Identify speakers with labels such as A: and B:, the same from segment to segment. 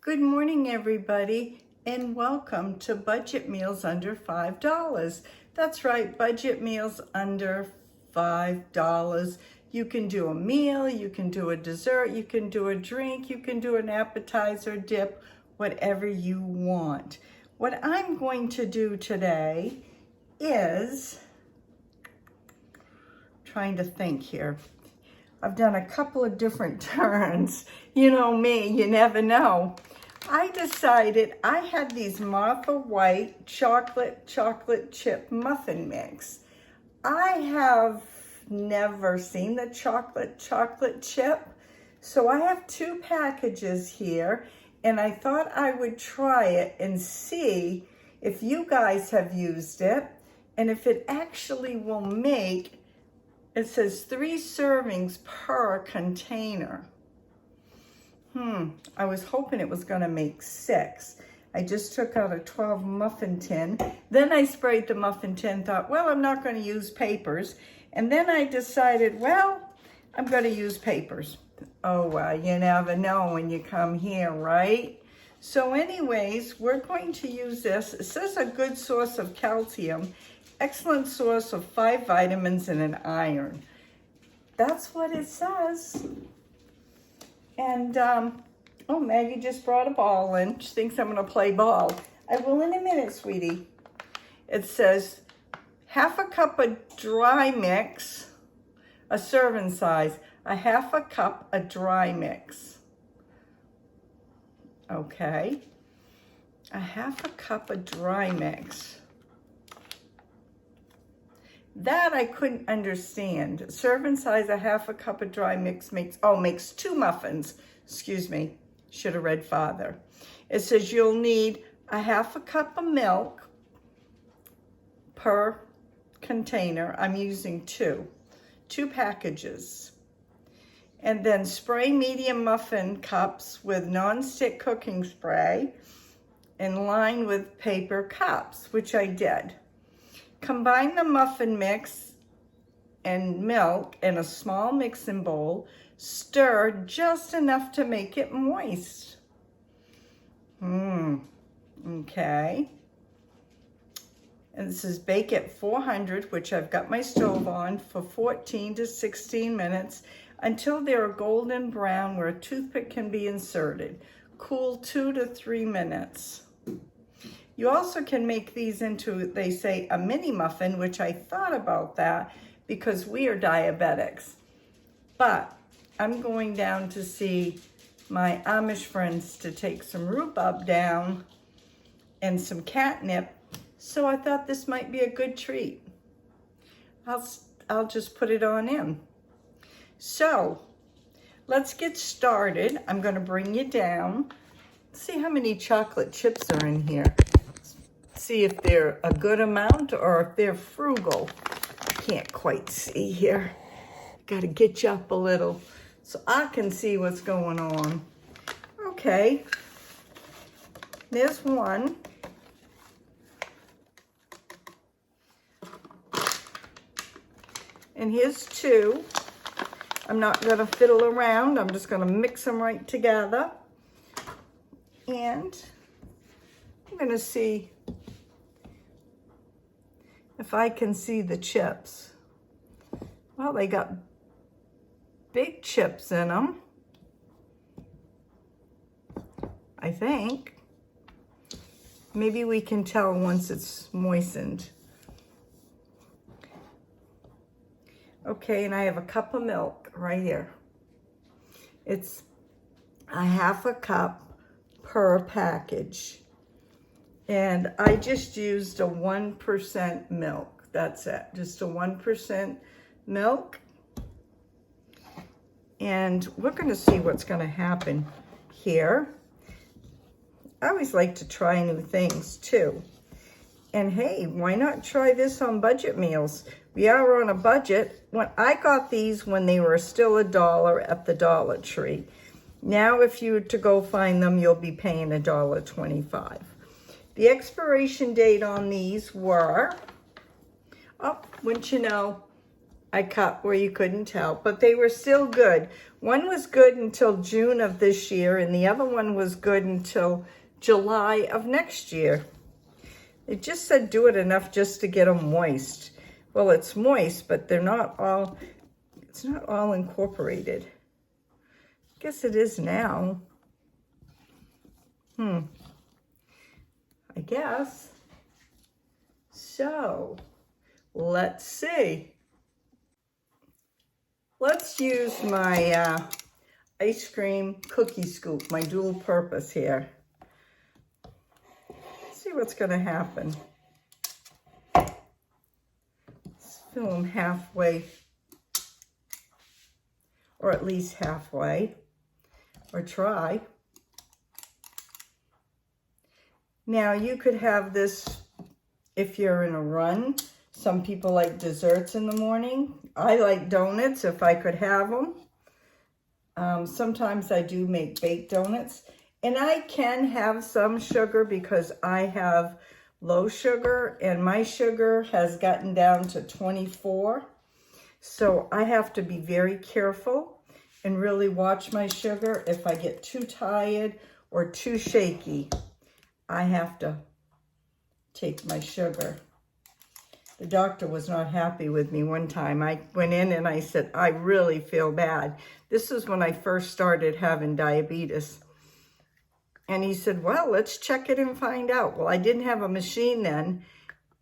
A: Good morning, everybody, and welcome to Budget Meals Under $5. That's right, budget meals under $5. You can do a meal, you can do a dessert, you can do a drink, you can do an appetizer, dip, whatever you want. What I'm going to do today is, trying to think here. I've done a couple of different turns. You know me, you never know. I decided I had these Martha White chocolate chip muffin mix. I have never seen the chocolate chip, so I have two packages here, and I thought I would try it and see if you guys have used it and if it actually will make, it says 3 servings per container. I was hoping it was gonna make 6. I just took out a 12 muffin tin. Then I sprayed the muffin tin, thought, well, I'm not gonna use papers. And then I decided, well, I'm gonna use papers. Oh, well, you never know when you come here, right? So anyways, we're going to use this. It says a good source of calcium, excellent source of 5 vitamins and an iron. That's what it says. And, oh, Maggie just brought a ball in. She thinks I'm gonna play ball. I will in a minute, sweetie. It says, half a cup of dry mix, a serving size, a half a cup of dry mix. Okay, a half a cup of dry mix. That I couldn't understand. Serving size, a half a cup of dry mix makes 2 muffins. Excuse me, should have read farther. It says you'll need a half a cup of milk per container. I'm using 2 packages. And then spray medium muffin cups with non-stick cooking spray and line with paper cups, which I did. Combine the muffin mix and milk in a small mixing bowl. Stir just enough to make it moist. Okay. And this is bake at 400, which I've got my stove on, for 14 to 16 minutes until they're golden brown where a toothpick can be inserted. Cool 2 to 3 minutes. You also can make these into, they say, a mini muffin, which I thought about that because we are diabetics. But I'm going down to see my Amish friends to take some rhubarb down and some catnip. So I thought this might be a good treat. I'll just put it on in. So let's get started. I'm going to bring you down. See how many chocolate chips are in here. See if they're a good amount or if they're frugal. Can't quite see here. Got to get you up a little so I can see what's going on. Okay, there's 1. And here's 2. I'm not going to fiddle around. I'm just going to mix them right together. And I'm going to see if I can see the chips. Well, they got big chips in them, I think. Maybe we can tell once it's moistened. Okay, and I have a cup of milk right here. It's a half a cup per package. And I just used a 1% milk. That's it, just a 1% milk. And we're gonna see what's gonna happen here. I always like to try new things too. And hey, why not try this on budget meals? We are on a budget. When I got these when they were still $1 at the Dollar Tree. Now if you were to go find them, you'll be paying $1.25. The expiration date on these were, oh, wouldn't you know, I cut where you couldn't tell, but they were still good. One was good until June of this year, and the other one was good until July of next year. It just said do it enough just to get them moist. Well, it's moist, but they're not all, it's not all incorporated. I guess it is now. I guess. So, let's see. Let's use my ice cream cookie scoop, my dual purpose here. Let's see what's going to happen. Let's fill them halfway, or at least halfway, or try. Now, you could have this if you're in a run. Some people like desserts in the morning. I like donuts if I could have them. Sometimes I do make baked donuts. And I can have some sugar because I have low sugar and my sugar has gotten down to 24. So I have to be very careful and really watch my sugar. If I get too tired or too shaky, I have to take my sugar. The doctor was not happy with me one time. I went in and I said, I really feel bad. This is when I first started having diabetes. And he said, well, let's check it and find out. Well, I didn't have a machine then,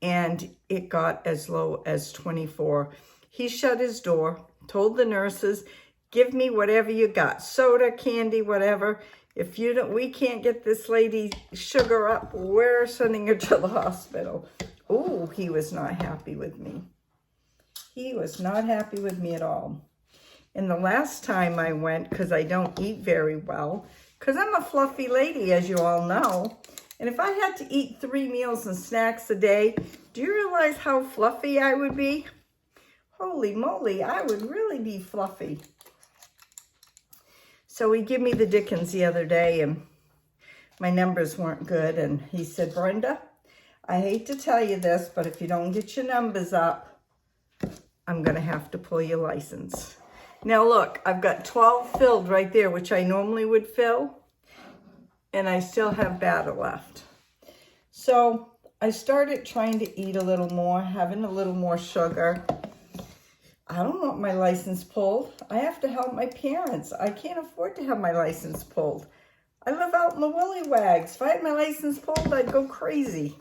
A: and it got as low as 24. He shut his door, told the nurses, give me whatever you got, soda, candy, whatever. If you don't, we can't get this lady sugar up, we're sending her to the hospital. Oh, he was not happy with me. He was not happy with me at all. And the last time I went, because I don't eat very well, because I'm a fluffy lady, as you all know, and if I had to eat 3 meals and snacks a day, do you realize how fluffy I would be? Holy moly, I would really be fluffy. So he gave me the Dickens the other day, and my numbers weren't good, and he said, Brenda, I hate to tell you this, but if you don't get your numbers up, I'm going to have to pull your license. Now look, I've got 12 filled right there, which I normally would fill, and I still have batter left. So I started trying to eat a little more, having a little more sugar. I don't want my license pulled. I have to help my parents. I can't afford to have my license pulled. I live out in the willy wags. If I had my license pulled, I'd go crazy.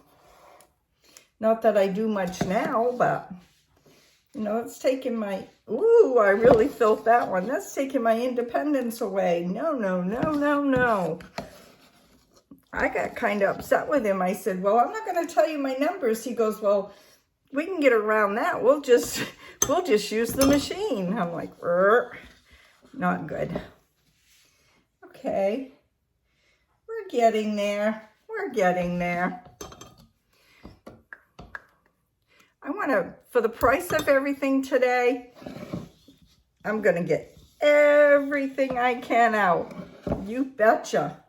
A: Not that I do much now, but, you know, it's taking my, ooh, I really felt that one. That's taking my independence away. No, no, no, no, no. I got kind of upset with him. I said, well, I'm not going to tell you my numbers. He goes, well, we can get around that. We'll just use the machine. I'm like, not good. Okay. We're getting there. We're getting there. I want to, for the price of everything today, I'm going to get everything I can out. You betcha.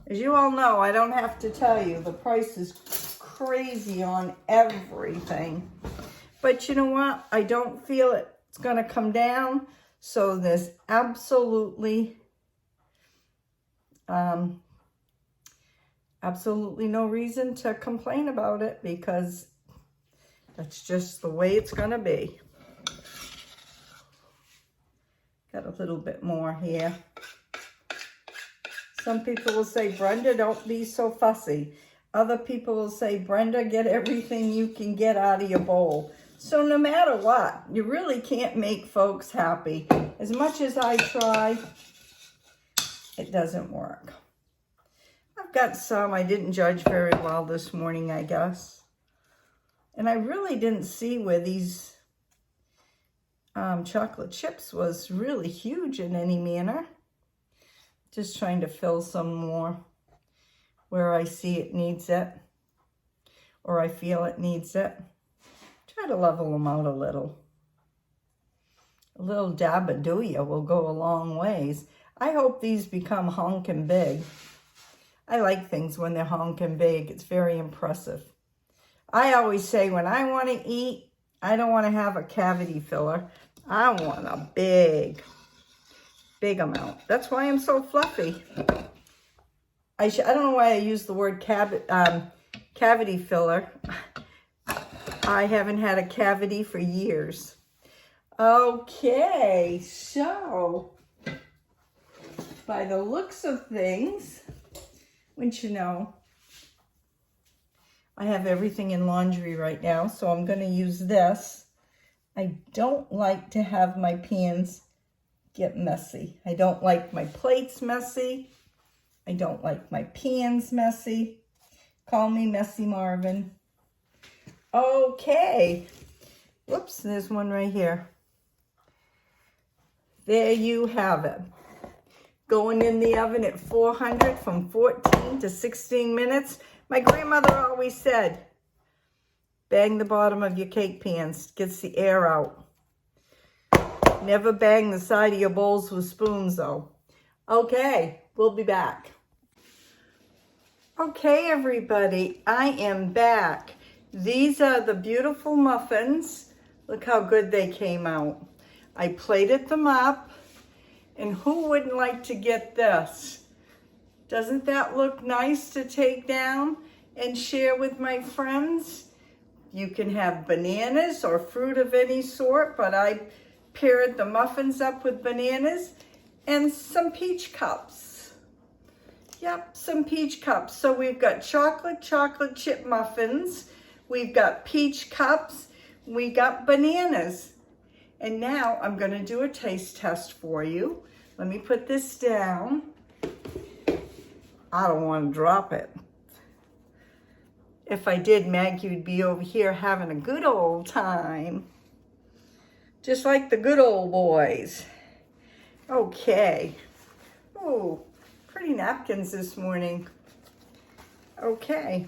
A: As you all know, I don't have to tell you, the price is crazy on everything. But you know what? I don't feel it's going to come down. So there's absolutely no reason to complain about it, because that's just the way it's going to be. Got a little bit more here. Some people will say, Brenda, don't be so fussy. Other people will say, Brenda, get everything you can get out of your bowl. So no matter what, you really can't make folks happy. As much as I try, it doesn't work. I've got some I didn't judge very well this morning, I guess. And I really didn't see where these chocolate chips was really huge in any manner. Just trying to fill some more where I see it needs it, or I feel it needs it. Try to level them out a little. A little dabadooya will go a long ways. I hope these become honkin' big. I like things when they're honkin' big. It's very impressive. I always say when I want to eat, I don't want to have a cavity filler. I want a big amount. That's why I'm so fluffy. I don't know why I use the word cavity filler. I haven't had a cavity for years. Okay, so by the looks of things, wouldn't you know, I have everything in laundry right now, so I'm going to use this. I don't like to have my pans get messy. I don't like my plates messy. I don't like my pans messy. Call me Messy Marvin. Okay. Whoops, there's one right here. There you have it. Going in the oven at 400 from 14 to 16 minutes. My grandmother always said, bang the bottom of your cake pans, gets the air out. Never bang the side of your bowls with spoons though. Okay, we'll be back. Okay, everybody, I am back. These are the beautiful muffins. Look how good they came out. I plated them up, and who wouldn't like to get this? Doesn't that look nice to take down and share with my friends? You can have bananas or fruit of any sort, but I paired the muffins up with bananas and some peach cups. Yep, some peach cups. So we've got chocolate chip muffins. We've got peach cups. We got bananas. And now I'm going to do a taste test for you. Let me put this down. I don't want to drop it. If I did, Maggie would be over here having a good old time. Just like the good old boys. Okay. Oh, pretty napkins this morning. Okay.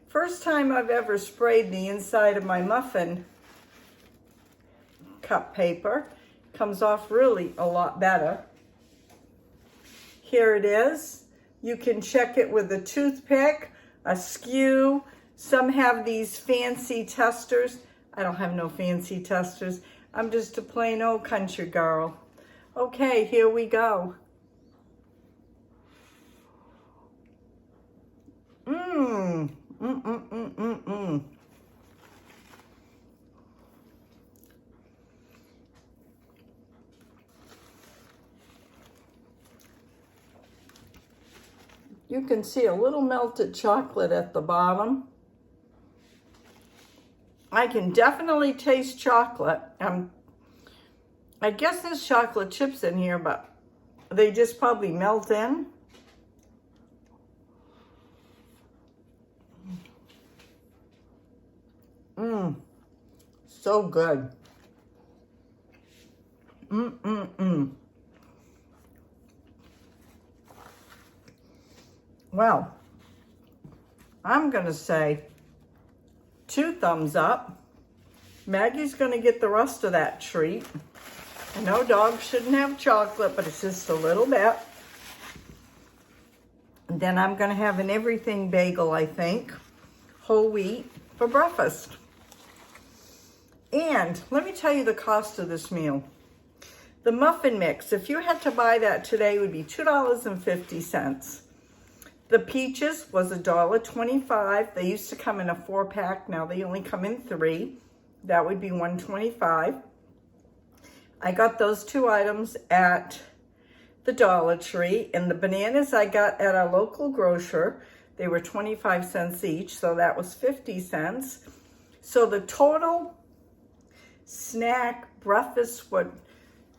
A: First time I've ever sprayed the inside of my muffin cup paper. Comes off really a lot better. Here it is. You can check it with a toothpick, a skew. Some have these fancy testers. I don't have no fancy testers. I'm just a plain old country girl. Okay, here we go. You can see a little melted chocolate at the bottom. I can definitely taste chocolate. I guess there's chocolate chips in here, but they just probably melt in. So good. Well, I'm going to say 2 thumbs up. Maggie's going to get the rest of that treat. I know dogs shouldn't have chocolate, but it's just a little bit. And then I'm going to have an everything bagel, I think, whole wheat, for breakfast. And let me tell you the cost of this meal. The muffin mix, if you had to buy that today, would be $2.50. The peaches was $1.25. They used to come in a 4-pack. Now they only come in 3. That would be $1.25. I got those 2 items at the Dollar Tree. And the bananas I got at our local grocer. They were 25 cents each, so that was 50 cents. So the total snack, breakfast,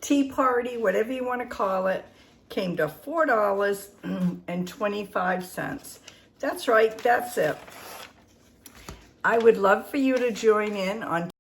A: tea party, whatever you want to call it, came to $4.25. That's right, that's it. I would love for you to join in on